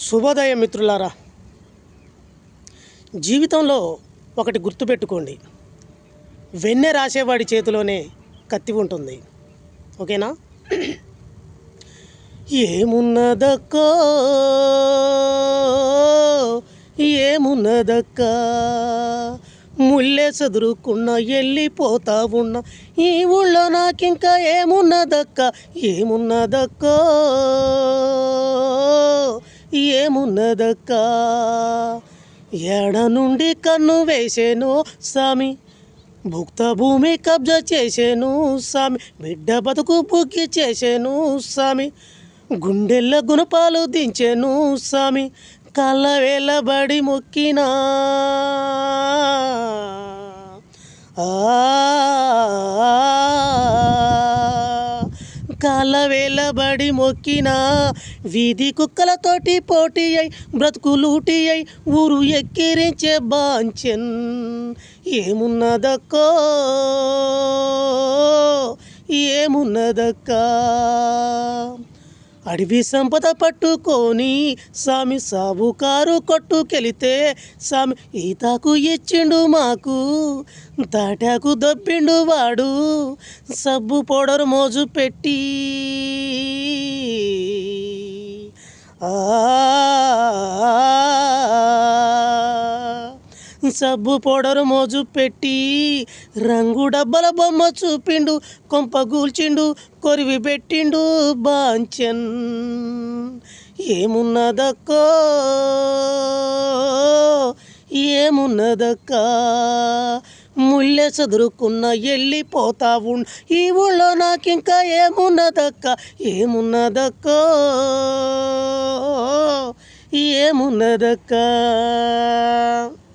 శుభోదయం మిత్రులారా. జీవితంలో ఒకటి గుర్తుపెట్టుకోండి, వెన్నె రాసేవాడి చేతిలోనే కత్తి ఉంటుంది. ఓకేనా? ఏమున్నదక్కో ఏమున్నదక్క, ముల్లే చదురుకున్న వెళ్ళిపోతా ఉన్నా ఈ ఊళ్ళో నాకింకా ఏమున్నదక్క, ఏమున్నదక్కో ఏమున్నదక్క, ఎడ నుండి కన్ను వేసేను సామి, భుక్త భూమి కబ్జా చేసేను సామి, బిడ్డ బతుకు బుగ్గి చేసేను సామి, గుండెల్ల గుణపాలు దించేను సామి, కళ్ళ వేలబడి మొక్కినా కాళ్ళ వేలబడి మొక్కినా, వీధి కుక్కలతోటి పోటీ అయి బ్రతుకులూటి అయి ఊరు ఎక్కిరించే బాంచెన్ ఏమున్నదక్కో ఏమున్నదక్క, అడవి సంపద పట్టుకొని సామి సాబుకారు కొట్టుకెళితే సామి ఈతాకు ఇచ్చిండు మాకు, తాటాకు దొబ్బిండు వాడు సబ్బు పౌడర్ మోజు పెట్టి, సబ్బు పౌడర్ మోజు పెట్టి రంగు డబ్బల బొమ్మ చూపిండు, కొంప గూల్చిండు, కొరివి పెట్టిండు బాంచన్ ఏమున్నదక్కో ఏమున్నదక్క, ముల్లె చదురుకున్న వెళ్ళిపోతా ఉండు ఈ ఊళ్ళో నాకింకా ఏమున్నదక్క, ఏమున్నదక్కో ఏమున్నదక్క.